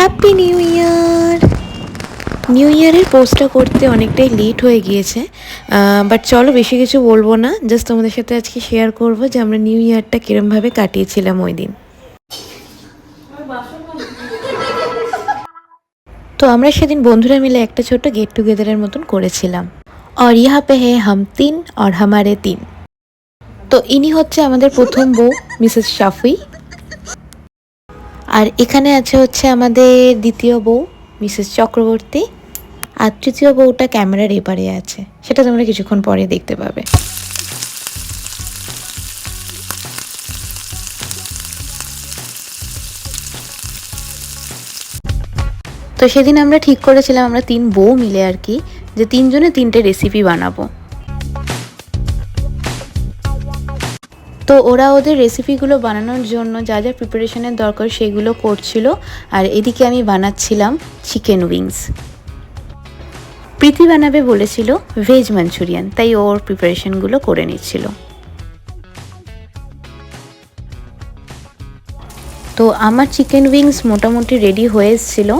Happy new year. New ইয়ারের পোস্টটা করতে অনেকটাই লেট হয়ে গিয়েছে, বাট চলো বেশি কিছু বলবো না, জাস্ট তোমাদের সাথে আজকে শেয়ার করবো যে আমরা নিউ ইয়ারটা কিরমভাবে কাটিয়েছিলাম ওই দিন। তো আমরা সেদিন বন্ধুরা মিলে একটা ছোট্ট গেট টুগেদারের মতন করেছিলাম। और यहाँ पे है हम तीन और हमारे तीन। তো ইনি হচ্ছে আমাদের প্রথম বউ মিসেস শাফি, আর এখানে আছে হচ্ছে আমাদের দ্বিতীয় বউ মিসেস চক্রবর্তী, আর তৃতীয় বউটা ক্যামেরার এপারে আছে, সেটা তোমরা কিছুক্ষণ পরে দেখতে পাবে। তো সেদিন আমরা ঠিক করেছিলাম আমরা তিন বউ মিলে আর কি, যে তিনজনে তিনটে রেসিপি বানাবো। তো ওরা ওদের রেসিপিগুলো বানানোর জন্য যা যা প্রিপারেশনের দরকার সেগুলো করছিল, আর এদিকে আমি বানাচ্ছিলাম চিকেন উইংস। প্রীতি বানাবে বলেছিল ভেজ মাঞ্চুরিয়ান, তাই ওর প্রিপারেশনগুলো করে নিচ্ছিল। তো আমার চিকেন উইংস মোটামুটি রেডি হয়ে এসেছিল।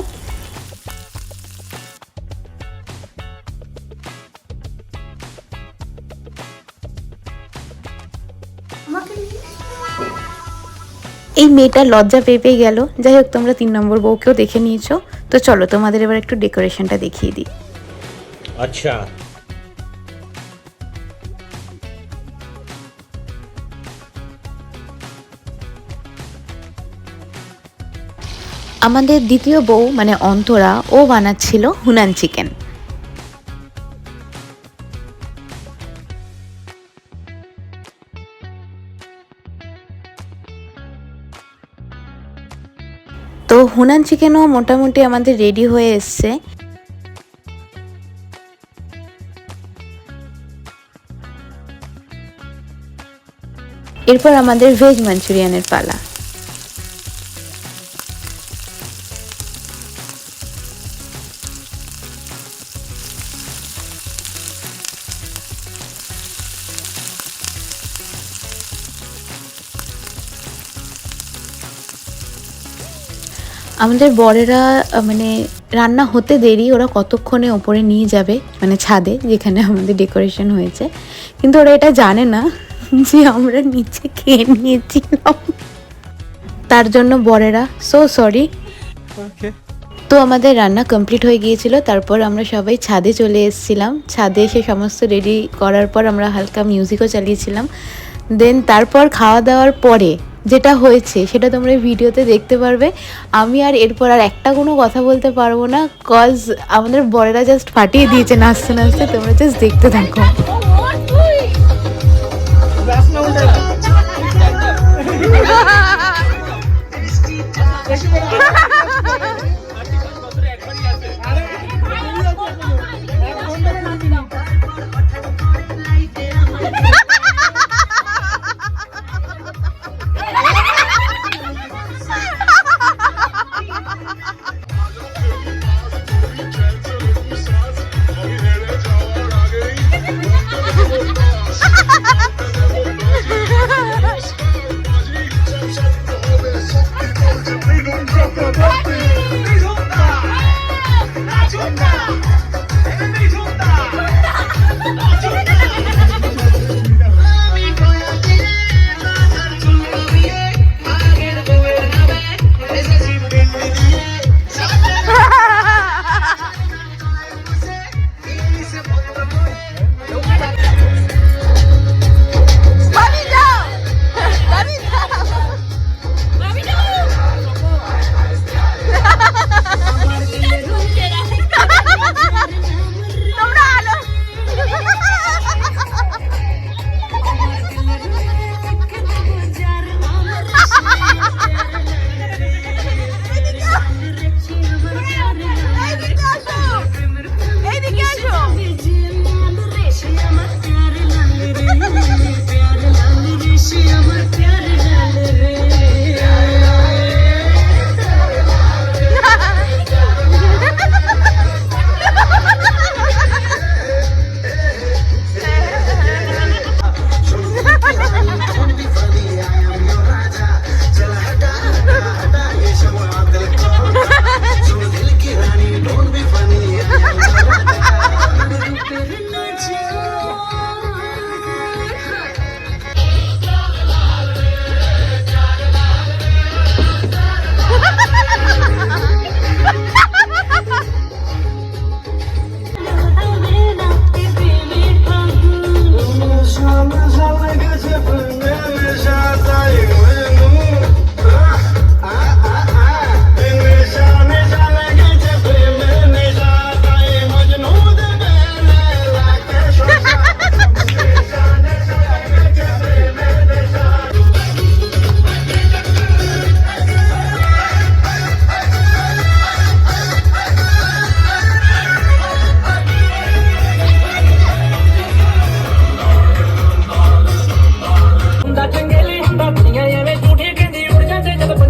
এই মেয়েটা লজ্জা পেয়ে গেল। যাই হোক, তোমরা 3 নম্বর বউকেও দেখে নিয়েছো, তো চলো তোমাদের এবার একটু ডেকোরেশনটা দেখিয়ে দিই। আচ্ছা, আমাদের দ্বিতীয় বউ মানে অন্তরা, ও বানাচ্ছিল হুনান চিকেন। তো হুনান চিকেনও মোটামুটি আমাদের রেডি হয়ে এসছে। এরপর আমাদের ভেজ মাঞ্চুরিয়ানের পালা। আমাদের বরেরা মানে রান্না হতে দেরি, ওরা কতক্ষণে ওপরে নিয়ে যাবে মানে ছাদে যেখানে আমাদের ডেকোরেশন হয়েছে, কিন্তু ওরা এটা জানে না যে আমরা নিচে খেয়ে নিয়েছিলাম, তার জন্য বরেরা সো সরি। তো আমাদের রান্না কমপ্লিট হয়ে গিয়েছিল, তারপর আমরা সবাই ছাদে চলে এসেছিলাম। ছাদে এসে সমস্ত রেডি করার পর আমরা হালকা মিউজিকও চালিয়েছিলাম। দেন তারপর খাওয়া দাওয়ার পরে যেটা হয়েছে সেটা তোমরা ভিডিওতে দেখতে পারবে। আমি আর এরপর আর একটা কোনো কথা বলতে পারবো না, কজ আমাদের বড়েরা জাস্ট ফাটিয়ে দিয়েছে নাচতে নাচতে। তোমরা জাস্ট দেখতে থাকো।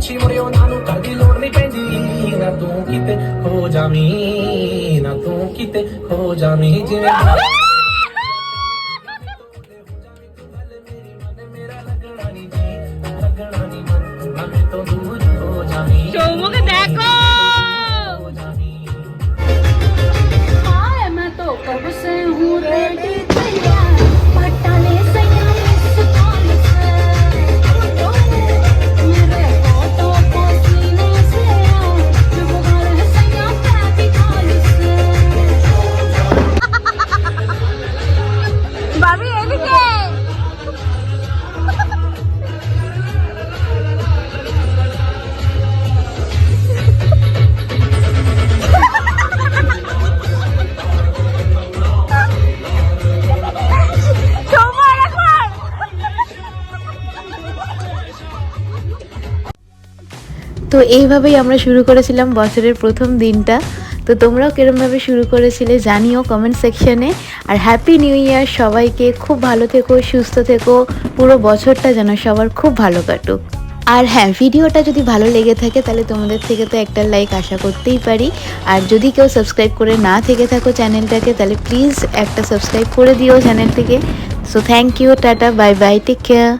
ਪੁੱਛੀ ਮੁਰਿਓ ਨਾਨੂੰ ਕਰਦੀ ਲੋੜ ਨਹੀਂ ਪੈਂਦੀ ਨਾ ਤੂੰ ਕਿਤੇ ਖੋ ਜਾਵੀਂ ਨਾ ਤੂੰ ਕਿਤੇ ਖੋ ਜਾਵੀਂ ਜਿਵੇਂ ਮੇਰਾ ਲੱਗਣਾ ਨਹੀਂ ਜੀ ਲੱਗਣਾ ਨਹੀਂ ਮਨ ਮੈਂ ਤੋਂ ਦੂਰ ਹੋ ਜਾਵੀਂ চৌমুখে দেখো हाय मैं तो कब से हूँ रेडी तैयार पटाने सैया मिस कॉल से मेरे फोटो को सीने से चुप कर सैया पैपी कॉल से ভাবি এদিকে তো এইভাবেই আমরা শুরু করেছিলাম বছরের প্রথম দিনটা। তো তোমরাও কিরমভাবে শুরু করেছিলে জানিও কমেন্ট সেকশনে। আর হ্যাপি নিউ ইয়ার সবাইকে, খুব ভালো থেকো, সুস্থ থেকো, পুরো বছরটা যেন সবার খুব ভালো কাটুক। আর হ্যাঁ, ভিডিওটা যদি ভালো লেগে থাকে তাহলে তোমাদের থেকে তো একটা লাইক আশা করতেই পারি। আর যদি কেউ সাবস্ক্রাইব করে না থেকে থাকো চ্যানেলটাকে তাহলে প্লিজ একটা সাবস্ক্রাইব করে দিও চ্যানেলটিকে। So thank you, tata, bye bye, take care.